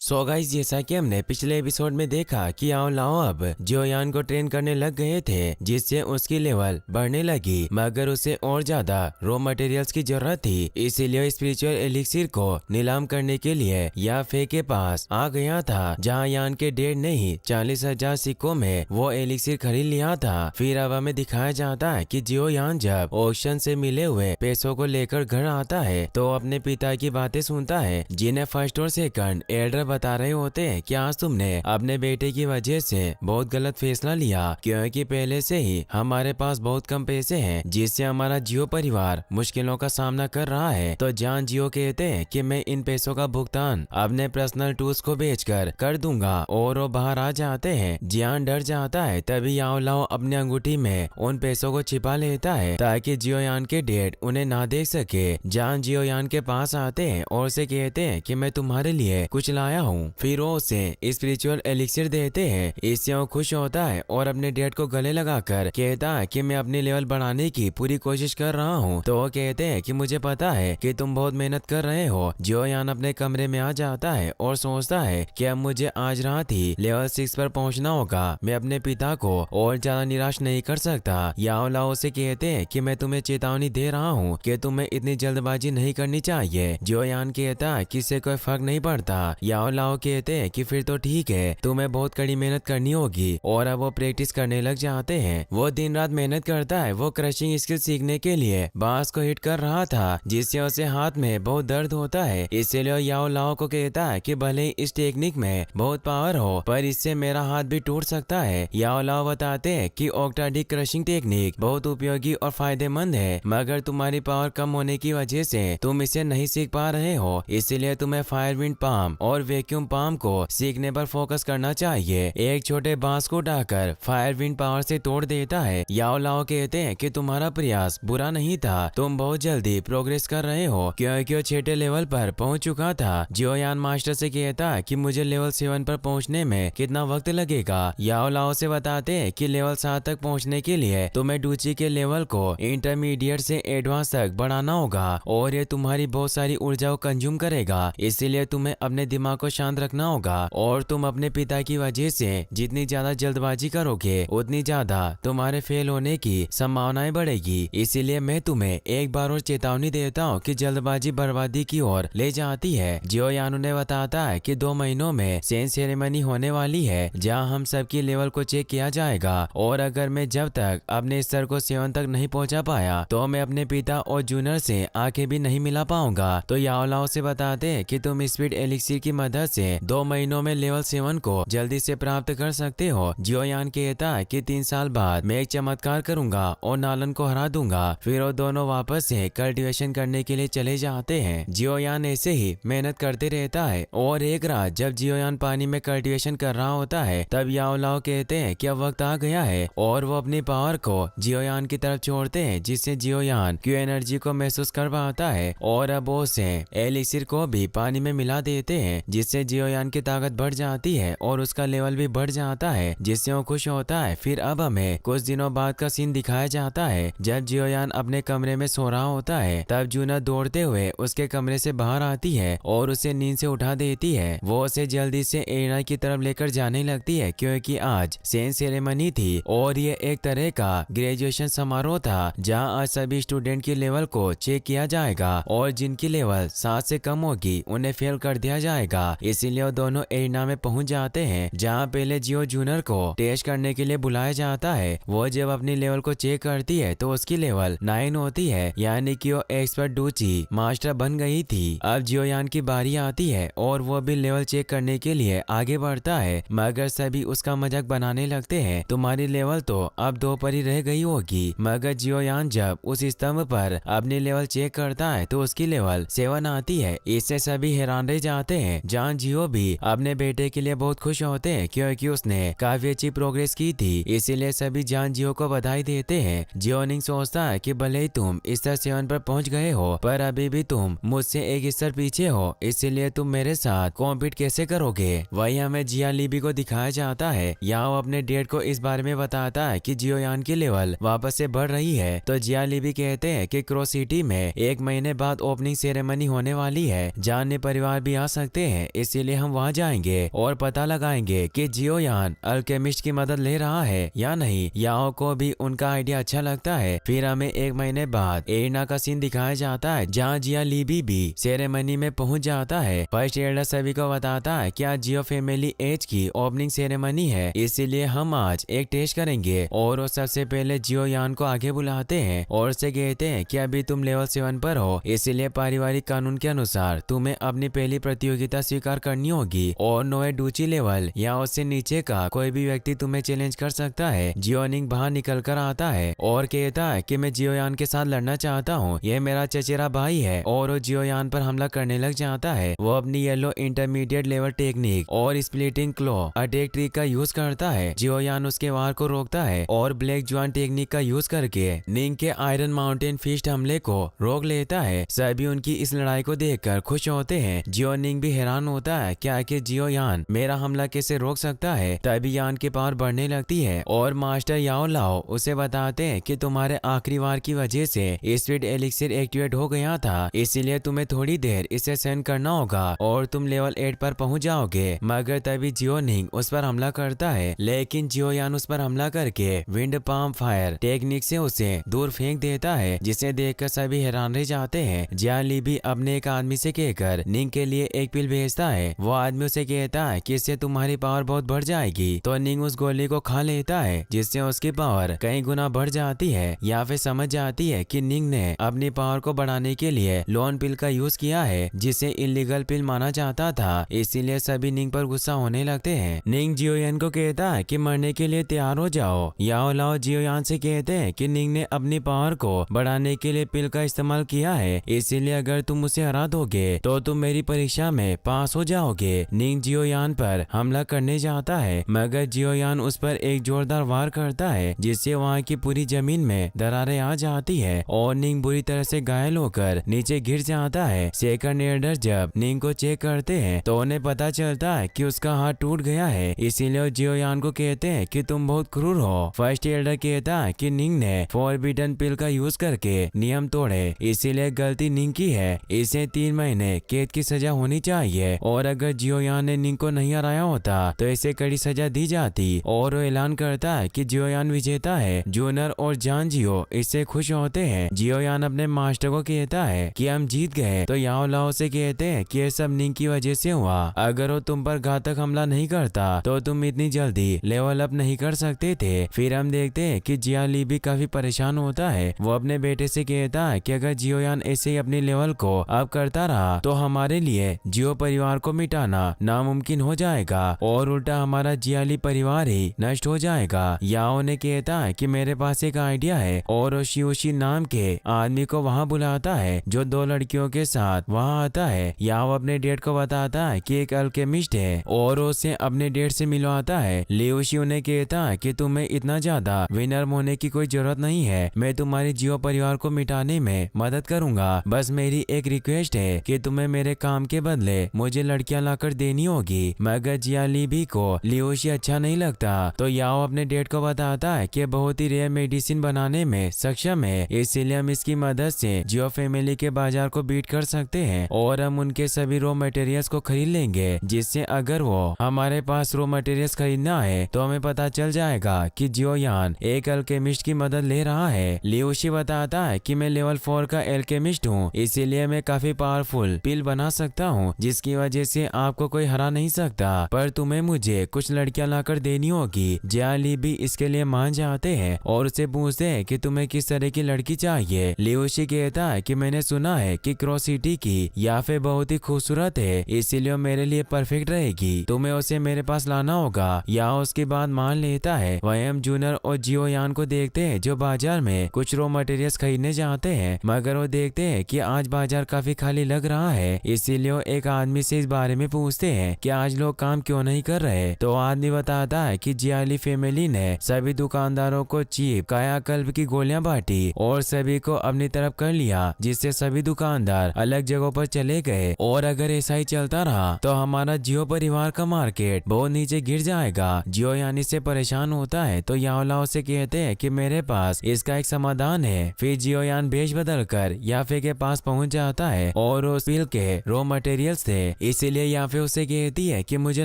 So guys, जैसा कि हमने पिछले एपिसोड में देखा कि आओ लाओ अब जियोयान को ट्रेन करने लग गए थे, जिससे उसकी लेवल बढ़ने लगी, मगर उसे और ज्यादा रॉ मटेरियल्स की जरूरत थी। इसीलिए स्पिरिचुअल एलिक्सिर को नीलाम करने के लिए याफे के पास आ गया था, जहां यान के डेढ़ ने ही 40,000 सिक्कों में वो एलिक्सिर खरीद लिया था। फिर अब हमें दिखाया जाता है कि जियोयान जब ऑक्शन से मिले हुए पैसों को लेकर घर आता है तो अपने पिता की बातें सुनता है, जिन्हें फर्स्ट और सेकंड एल्डर बता रहे होते हैं कि आज तुमने अपने बेटे की वजह से बहुत गलत फैसला लिया, क्योंकि पहले से ही हमारे पास बहुत कम पैसे हैं, जिससे हमारा जियो परिवार मुश्किलों का सामना कर रहा है। तो जान जियो कहते हैं कि मैं इन पैसों का भुगतान अपने पर्सनल टूल्स को बेचकर कर दूंगा, और वो बाहर आ जाते हैं। जियान डर जाता है, तभी याओ लाओ अपने अंगूठी में उन पैसों को छिपा लेता है ताकि जियोयान के डैड उन्हें ना देख सके। जान जियोयान के पास आते हैं और उसे कहते हैं कि मैं तुम्हारे लिए कुछ लाया हूँ। फिर वो उसे स्पिरिचुअल एलिक्सिर देते हैं। इससे वो खुश होता है और अपने डैड को गले लगाकर कहता है कि मैं अपनी लेवल बढ़ाने की पूरी कोशिश कर रहा हूँ। तो वो कहते हैं कि मुझे पता है कि तुम बहुत मेहनत कर रहे हो। जियोयान अपने कमरे में आ जाता है और सोचता है कि अब मुझे आज रात ही लेवल 6 पर पहुंचना होगा। मैं अपने पिता को और ज्यादा निराश नहीं कर सकता। याओ लाओ से कहते हैं कि मैं तुम्हें चेतावनी दे रहा हूँ कि तुम्हें इतनी जल्दबाजी नहीं करनी चाहिए। जियोयान कहता है कि इससे कोई फर्क नहीं पड़ता। याओ लाओ कहते हैं कि फिर तो ठीक है, तुम्हें बहुत कड़ी मेहनत करनी होगी, और अब वो प्रैक्टिस करने लग जाते हैं। वो दिन रात मेहनत करता है। वो क्रशिंग स्किल सीखने के लिए बांस को हिट कर रहा था, जिससे उसे हाथ में बहुत दर्द होता है। इसीलिए याओ लाओ को कहता है कि भले ही इस टेक्निक में बहुत पावर हो, पर इससे मेरा हाथ भी टूट सकता है। याओ लाओ बताते हैं कि ऑक्टाडिक क्रशिंग टेक्निक बहुत उपयोगी और फायदेमंद है, मगर तुम्हारी पावर कम होने की वजह से तुम इसे नहीं सीख पा रहे हो। इसीलिए तुम्हें फायर विंड पाम और वैक्यूम पाम को सीखने पर फोकस करना चाहिए। एक छोटे बांस को उठाकर फायर विंड पावर से तोड़ देता है। याओ लाओ कहते हैं कि तुम्हारा प्रयास बुरा नहीं था, तुम बहुत जल्दी प्रोग्रेस कर रहे हो, क्योंकि वो 6ठे लेवल पर पहुंच चुका था। जियोयान मास्टर से कहता है कि मुझे लेवल 7 पर पहुंचने में कितना वक्त लगेगा। याओ लाओ से बताते हैं कि लेवल 7 तक पहुंचने के लिए तुम्हें डूची के लेवल को इंटरमीडिएट से एडवांस तक बढ़ाना होगा, और ये तुम्हारी बहुत सारी ऊर्जा को कंज्यूम करेगा। इसीलिए तुम्हें अपने दिमाग को शांत रखना होगा, और तुम अपने पिता की वजह से जितनी ज्यादा जल्दबाजी करोगे उतनी ज्यादा तुम्हारे फेल होने की संभावनाएं बढ़ेगी। इसीलिए मैं तुम्हें एक बार और चेतावनी देता हूँ कि जल्दबाजी बर्बादी की ओर ले जाती है। जियोयान उन्हें बताता है कि 2 महीनों में सेंस सेरेमनी होने वाली है, जहाँ हम सबकी लेवल को चेक किया जाएगा, और अगर मैं जब तक अपने स्तर को 7 तक नहीं पहुँचा पाया तो मैं अपने पिता और जूनियर से आंखें भी नहीं मिला पाऊंगा। तो याओ लाओ से बताते हैं कि तुम स्पीड एलिक्सिर की मदद से 2 महीनों में लेवल 7 को जल्दी से प्राप्त कर सकते हो। जियोयान कहता है कि 3 साल बाद मैं एक चमत्कार करूंगा और नालन को हरा दूंगा। फिर वो दोनों वापस से कल्टीवेशन करने के लिए चले जाते हैं। जियोयान ऐसे ही मेहनत करते रहता है, और एक रात जब जियोयान पानी में कल्टीवेशन कर रहा होता है, तब याओ लाओ कहते हैं कि अब वक्त आ गया है, और वो अपनी पावर को जियोयान की तरफ छोड़ते हैं, जिससे जियोयान की एनर्जी को महसूस कर पाता है, और अब वो उसे एलिक्सिर को भी पानी में मिला देते हैं, जिससे जियोयान की ताकत बढ़ जाती है और उसका लेवल भी बढ़ जाता है, जिससे वो खुश होता है। फिर अब हमें कुछ दिनों बाद का सीन दिखाया जाता है। जब जियोयान अपने कमरे में सो रहा होता है, तब जूना दौड़ते हुए उसके कमरे से बाहर आती है और उसे नींद से उठा देती है। वो उसे जल्दी से एरिना की तरफ लेकर जाने लगती है, क्योंकि आज सेंस सेरेमनी थी और ये एक तरह का ग्रेजुएशन समारोह था, जहाँ आज सभी स्टूडेंट की लेवल को चेक किया जाएगा, और जिनकी लेवल 7 से कम होगी उन्हें फेल कर दिया जाएगा। इसीलिए वो दोनों एरिना में पहुंच जाते हैं, जहां पहले जियो जूनियर को टेस्ट करने के लिए बुलाया जाता है। वो जब अपनी लेवल को चेक करती है तो उसकी लेवल 9 होती है, यानी कि वो एक्सपर्ट डूची मास्टर बन गई थी। अब जियोयान की बारी आती है और वो भी लेवल चेक करने के लिए आगे बढ़ता है, मगर सभी उसका मजाक बनाने लगते हैं। तुम्हारी लेवल तो अब 2 पर ही रह गई होगी। मगर जियोयान जब उस स्तंभ पर अपनी लेवल चेक करता है तो उसकी लेवल 7 आती है। इससे सभी हैरान रह जाते हैं। जान जियो भी अपने बेटे के लिए बहुत खुश होते हैं, क्योंकि उसने काफी अच्छी प्रोग्रेस की थी। इसीलिए सभी जान जियो को बधाई देते हैं। जियोनिंग सोचता है कि भले ही तुम स्तर 7 पर पहुंच गए हो, पर अभी भी तुम मुझसे एक स्तर पीछे हो, इसीलिए तुम मेरे साथ कॉम्पीट कैसे करोगे। वही हमें जिया लीबी को दिखाया जाता है। यहाँ वो अपने डैड को इस बारे में बताता है कि जियोयान की लेवल वापस से बढ़ रही है। तो जिया लीबी कहते हैं कि क्रो सिटी में 1 महीने बाद ओपनिंग सेरेमनी होने वाली है, जान परिवार भी आ सकते हैं। इसीलिए हम वहाँ जाएंगे और पता लगाएंगे कि जियोयान अल्केमिस्ट की मदद ले रहा है या नहीं। याओ को भी उनका आइडिया अच्छा लगता है। फिर हमें 1 महीने बाद एरिना का सीन दिखाया जाता है जहाँ जिया लीबी भी सेरेमनी में पहुंच जाता है। फर्स्ट एल्डर सभी को बताता है कि आज जियो फैमिली एज की ओपनिंग सेरेमनी है, इसीलिए हम आज एक टेस्ट करेंगे। और वो सबसे पहले जियोयान को आगे बुलाते हैं और उसे कहते हैं कि अभी तुम लेवल 7 पर हो, इसीलिए पारिवारिक कानून के अनुसार तुम्हें अपनी पहली प्रतियोगिता स्वीकार करनी होगी और नोए डूची लेवल या उससे नीचे का कोई भी व्यक्ति तुम्हें चैलेंज कर सकता है। जियोनिंग बाहर निकल कर आता है और कहता है कि मैं जियोयान के साथ लड़ना चाहता हूँ, यह मेरा चचेरा भाई है। और वो जियोयान पर हमला करने लग जाता है। वो अपनी येलो इंटरमीडिएट लेवल टेक्निक और स्प्लिटिंग क्लो अटैक ट्रिक का यूज करता है। जियोयान उसके वार को रोकता है और ब्लैक ज्वान टेक्निक का यूज करके निंग के आयरन माउंटेन फिस्ट हमले को रोक लेता है। सभी उनकी इस लड़ाई को देखकर खुश होते हैं। जियो निंग भी हैरान होता है कि आखिर जियोयान मेरा हमला कैसे रोक सकता है। तभी यान की पावर बढ़ने लगती है और मास्टर याओ लाओ उसे बताते हैं कि तुम्हारे आखिरी वार की वजह से स्पीड एलिक्सिर एक्टिवेट हो गया था, इसीलिए तुम्हें थोड़ी देर इसे सेंड करना होगा और तुम लेवल 8 पर पहुंच जाओगे। मगर तभी जियो निंग उस पर हमला करता है, लेकिन जियोयान उस पर हमला करके विंड पाम फायर टेक्निक से उसे दूर फेंक देता है, जिसे देखकर सभी हैरान रह जाते हैं। जिया ली भी अपने एक आदमी से कहकर निंग के लिए एक पिल भेजता है। वो आदमी उसे कहता है कि इससे तुम्हारी पावर बहुत बढ़ जाएगी। तो निंग उस गोली को खा लेता है, जिससे उसकी पावर कई गुना बढ़ जाती है। या फिर समझ जाती है कि निंग ने अपनी पावर को बढ़ाने के लिए लोन पिल का यूज किया है, जिसे इलीगल पिल माना जाता था। इसीलिए सभी निंग पर गुस्सा होने लगते हैं। निंग जियोयान को कहता है कि मरने के लिए तैयार हो जाओ। याओ लाओ जियोयान से कहते हैं कि निंग ने अपनी पावर को बढ़ाने के लिए पिल का इस्तेमाल किया है, इसीलिए अगर तुम उसे हरा दोगे तो तुम मेरी परीक्षा में पास हो जाओगे। निंग जियोयान पर हमला करने जाता है, मगर जियोयान उस पर एक जोरदार वार करता है, जिससे वहाँ की पूरी जमीन में दरारें आ जाती है और निंग बुरी तरह से घायल होकर नीचे गिर जाता है। सेकंड एल्डर जब निंग को चेक करते हैं तो उन्हें पता चलता है कि उसका हाथ टूट गया है, इसीलिए जियोयान को कहते हैं कि तुम बहुत क्रूर हो। फर्स्ट एल्डर कहता है कि निंग ने फॉरबिडन पिल का यूज करके नियम तोड़े, इसीलिए गलती निंग की है, इसे 3 महीने कैद की सजा होनी चाहिए। और अगर जियोयान ने निंग को नहीं हराया होता तो इसे कड़ी सजा दी जाती। और वो ऐलान करता है कि जियोयान विजेता है। जूनर और जान जियो इससे खुश होते हैं। जियोयान अपने मास्टर को कहता है कि हम जीत गए। तो याओ लाओ से कहते हैं कि ये सब निंग की वजह से हुआ, अगर वो तुम पर घातक हमला नहीं करता तो तुम इतनी जल्दी लेवल अप नहीं कर सकते थे। फिर हम देखते हैं कि जिया ली भी काफी परेशान होता है। वो अपने बेटे से कहता है कि अगर जियोयान ऐसे ही अपने लेवल को अप करता रहा तो हमारे लिए जियो परिवार को मिटाना नामुमकिन हो जाएगा और उल्टा हमारा जियाली परिवार ही नष्ट हो जाएगा। याओ ने कहता है कि मेरे पास एक आइडिया है और वो शियोशी नाम के आदमी को वहाँ बुलाता है, जो 2 लड़कियों के साथ वहाँ आता है। याओ अपने डेट को बताता है कि एक अल्केमिस्ट है और उसे अपने डेट से मिलवाता है। लियोशी उन्हें कहता है कि तुम्हें इतना ज्यादा विनर होने की कोई जरूरत नहीं है, मैं तुम्हारी जियो परिवार को मिटाने में मदद करूंगा। बस मेरी एक रिक्वेस्ट है कि तुम्हें मेरे काम के बदले मुझे लड़कियां लाकर देनी होगी। मगर जिया ली भी को लियोशी अच्छा नहीं लगता, तो याओ अपने डेट को बताता है कि बहुत ही रेयर मेडिसिन बनाने में सक्षम है, इसीलिए हम इसकी मदद से जियो फैमिली के बाजार को बीट कर सकते हैं और हम उनके सभी रॉ मटेरियल्स को खरीद लेंगे, जिससे अगर वो हमारे पास रॉ मटेरियल्स खरीदना है तो हमें पता चल जाएगा कि जियोयान एक अल्केमिस्ट की मदद ले रहा है। लियोशी बताता है कि मैं लेवल 4 का अल्केमिस्ट हूँ, इसीलिए मैं काफी पावरफुल पिल बना सकता हूँ, जिसकी वजह से आपको कोई हरा नहीं सकता, पर तुम्हें मुझे कुछ लड़कियां लाकर देनी होगी। जिया ली भी इसके लिए मान जाते हैं और उसे पूछते हैं कि तुम्हें किस तरह की लड़की चाहिए। लियोशी कहता है कि मैंने सुना है कि क्रॉस सिटी की या फिर बहुत ही खूबसूरत है, इसीलिए मेरे लिए परफेक्ट रहेगी, तुम्हें उसे मेरे पास लाना होगा। या उसकी बात मान लेता है। वहीं हम जूनर और जियोयान को देखते हैं जो बाजार में कुछ रॉ मटेरियल्स खरीदने जाते हैं, मगर वो देखते हैं कि आज बाजार काफी खाली लग रहा है, इसीलिए वो एक आदमी से इस बारे में पूछते हैं कि आज लोग काम क्यों नहीं कर रहे। तो आदमी बताता है कि जियाली फैमिली ने सभी दुकानदारों को चीप कायाकल्प की गोलियां बांटी और सभी को अपनी तरफ कर लिया, जिससे सभी दुकानदार अलग जगहों पर चले गए। और अगर ऐसा ही चलता रहा तो हमारा जियो परिवार का मार्केट बहुत नीचे गिर जाएगा। जियो यानी से परेशान होता है तो याओ लाओ से कहते हैं कि मेरे पास इसका एक समाधान है। फिर जियोयान भेष बदल कर याफे के पास पहुंच जाता है और उस पिल के रॉ मटेरियल से इसीलिए याफे उसे कहती है कि मुझे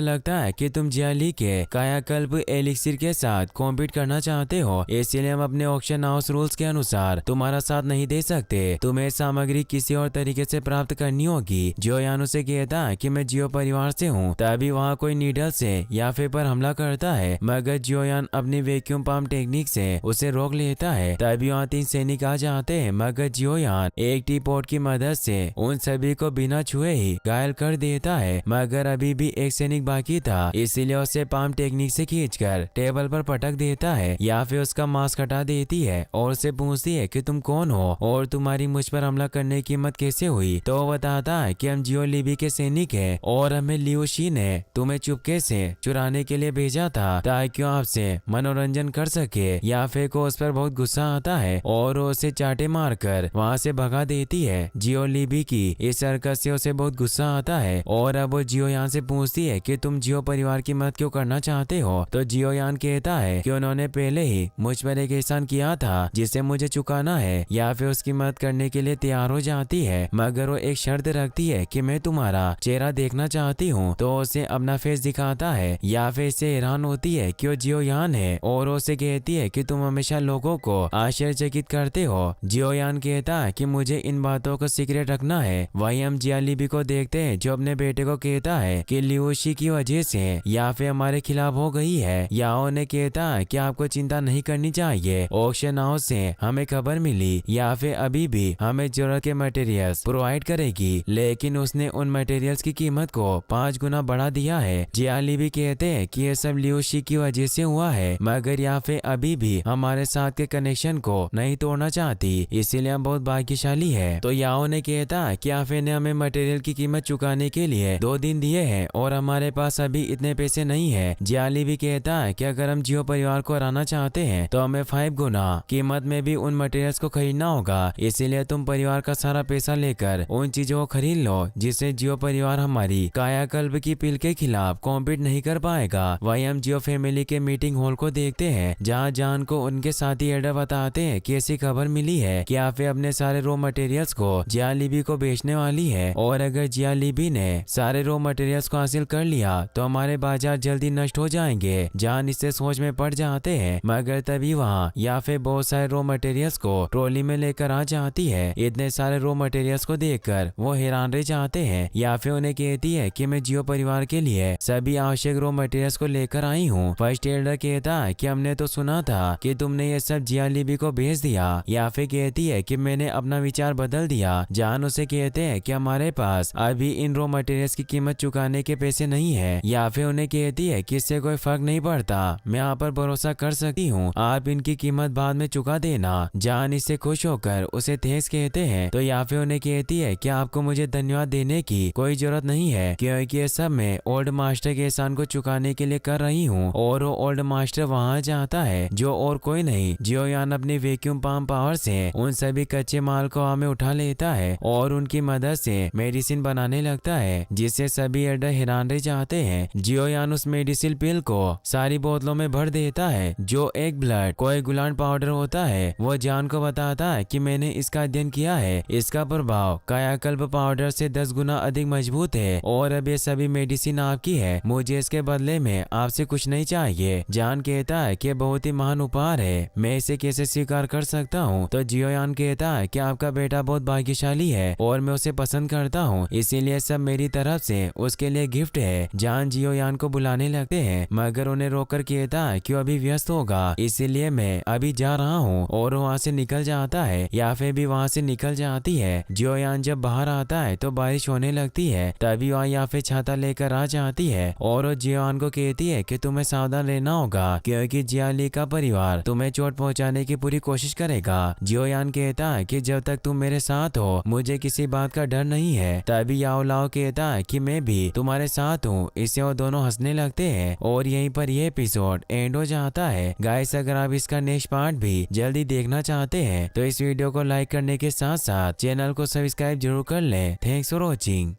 लगता है कि तुम जियाली के कायाकल्प एलिक्सिर के साथ कॉम्पीट करना चाहते हो, इसीलिए हम अपने ऑक्शन हाउस रूल्स के अनुसार तुम्हारा साथ नहीं दे सकते। तुम्हें सामग्री किसी और तरीके से प्राप्त करनी होगी। जियोयान उसे कहता है कि मैं जियो परिवार से हूँ। तभी वहाँ कोई नीडल से याफे पर हमला करता है, मगर जियोयान अपनी वैक्यूम पंप टेक्निक से उसे रोक लेता है। तभी वहाँ 3 सैनिक आ जाते हैं, मगर जियोयान एक टी पॉट की मदद से उन सभी को बिना छुए ही घायल कर देता है। मगर अभी भी एक सैनिक बाकी था, इसीलिए उसे पंप टेक्निक से खींचकर टेबल पर पटक देता है। याफे उसका मास्क हटा देती है और उसे पूछती है कि तुम कौन हो और तुम्हारी मुझ पर हमला करने की हिम्मत कैसे हुई। तो वो बताता है कि हम जियो लिबी के सैनिक हैं और हमें लियू शी ने तुम्हें चुपके से चुराने के लिए भेजा था ताकि आपसे मनोरंजन कर सके। याफे को उस पर बहुत गुस्सा आता है और वो उसे चाटे मारकर वहाँ से भगा देती है। जियो लिबी की इस हरकत से उसे बहुत गुस्सा आता है और अब वो जियोयान से पूछती है कि तुम जियो परिवार की मदद क्यों करना चाहते हो। तो जियोयान कहता है कि उन्होंने पहले ही मुझ पर एक एहसान किया था जिसे मुझे चुकाना है। या फिर उसकी मदद करने के लिए तैयार हो जाती है, मगर वो एक शर्त रखती है कि मैं तुम्हारा चेहरा देखना चाहती हूँ। तो उसे अपना फेस दिखाता है। या फिर इससे हैरान होती है कि वो जियोयान है और उसे कहती है कि तुम हमेशा लोगों को आश्चर्यचकित करते हो। जियोयान कहता है कि मुझे इन बातों को सीक्रेट रखना है। वही हम जियालिबी को देखते हैं जो अपने बेटे को कहता है कि लियोशी की वजह से या फिर हमारे खिलाफ हो गई है। याओ ने कहता है कि आपको चिंता नहीं करनी चाहिए, ऑक्शन हाउस से हमें खबर मिली या फिर अभी भी हमें जरूरत के मटेरियल्स प्रोवाइड करेगी, लेकिन उसने उन मटेरियल्स की कीमत को 5 गुना बढ़ा दिया है। जियालिबी कहते हैं कि ये सब लियोशी की वजह से हुआ है, मगर या फिर अभी भी हमारे साथ के कनेक्शन को नहीं तोड़ना चाहती, इसीलिए हम बहुत भाग्यशाली है। तो याओ ने कहता है कि याफे ने हमें मटेरियल की कीमत चुकाने के लिए 2 दिन दिए हैं और हमारे पास अभी इतने पैसे नहीं है। जियालिबी कहता है कि अगर हम जियो परिवार को हराना चाहते हैं तो हमें 5 गुना कीमत में भी उन मटेरियल्स को खरीदना होगा, इसीलिए तुम परिवार का सारा पैसा लेकर उन चीजों को खरीद लो जिससे जियो परिवार हमारी कायाकल्प की पील के खिलाफ कॉम्पीट नहीं कर पाएगा। वही हम जियो फैमिली के मीटिंग हॉल को देखते हैं जहाँ जान को उनके साथी एडर बताते हैं कि ऐसी खबर मिली है कि याफे अपने सारे रॉ मटेरियल्स को जियालिबी को बेचने वाली है और अगर जियालिबी ने सारे रॉ मटेरियल्स को हासिल कर लिया तो हमारे बाजार जल्दी नष्ट हो जाएंगे। जान इससे सोच में पड़ जाते हैं, मगर तभी वहाँ याफे बहुत सारे रॉ मटेरियल्स को ट्रॉली में लेकर आ जाती है। इतने सारे रॉ मटेरियल्स को देखकर वो हैरान रह जाते हैं। याफे उन्हें कहती है कि मैं जियो परिवार के लिए सभी आवश्यक रॉ मटेरियल्स को लेकर आई हूँ। फर्स्ट एल्डर कहता है कि हमने तो सुना था कि तुमने ये सब जियालिबी को भेज दिया। याफे कहती है कि मैंने अपना विचार बदल दिया। जान उसे कहते हैं कि हमारे पास अभी इन रॉ मटेरियल्स की कीमत चुकाने के पैसे नहीं है। याफे उन्हें कहती है कि इससे कोई फर्क नहीं पड़ता, मैं आप पर भरोसा कर सकती हूँ, आप इनकी कीमत बाद में चुका देना। जान इससे खुश होकर उसे थैंक्स कहते हैं। तो याफे उन्हें कहती है कि आपको मुझे धन्यवाद देने की कोई जरूरत नहीं है, क्योंकि ये सब मैं ओल्ड मास्टर के एहसान को चुकाने के लिए कर रही हूँ। और वो ओल्ड मास्टर वहाँ जाता है जो और कोई नहीं, जियोयान अपनी वैक्यूम पंप पावर से उन सभी कच्चे माल को हमें उठा लेता है और उनकी मदद से मेडिसिन बनाने लगता है, जिससे सभी एल्डर हैरान रह जाते हैं। जियोयान उस मेडिसिन पिल को सारी बोतलों में भर देता है जो एक ब्लड कोएगुलेंट पाउडर होता है। वो जान को बताता है कि मैंने इसका अध्ययन किया है, इसका प्रभाव कायाकल्प पाउडर से 10 गुना अधिक मजबूत है और अब ये सभी मेडिसिन आपकी है, मुझे इसके बदले में आपसे कुछ नहीं चाहिए। जान कहता है कि बहुत ही महान उपहार है, मैं इसे कैसे स्वीकार कर सकता हूँ। तो जियोयान कहता है कि आपका बेटा बहुत भाग्यशाली है और मैं उसे पसंद करता हूँ, इसीलिए सब मेरी तरफ से उसके लिए गिफ्ट है। जान जियोयान को बुलाने लगते हैं, मगर उन्हें रोककर कहता है कि वो अभी व्यस्त होगा, इसीलिए मैं अभी जा रहा हूँ और वहाँ से निकल जाता है। याफे भी वहाँ से निकल जाती है। जियोयान जब बाहर आता है तो बारिश होने लगती है। तभी वहाँ याफे छाता लेकर आ जाती है और वो जियोयान को कहती है कि तुम्हें सावधान रहना होगा, क्योंकि जियाली का परिवार तुम्हें चोट पहुँचाने की पूरी कोशिश करेगा। जियोयान कहता है कि जब तक तुम मेरे साथ हो मुझे किसी बात का डर नहीं है। तभी याओ लाओ कहता है कि मैं भी तुम्हारे साथ हूँ। इससे वो दोनों हंसने लगते हैं और यहीं पर ये एपिसोड एंड हो जाता है। गाइस, अगर आप इसका नेक्स्ट पार्ट भी जल्दी देखना चाहते हैं तो इस वीडियो को लाइक करने के साथ साथ चैनल को सब्सक्राइब जरूर कर लें। Thanks for watching.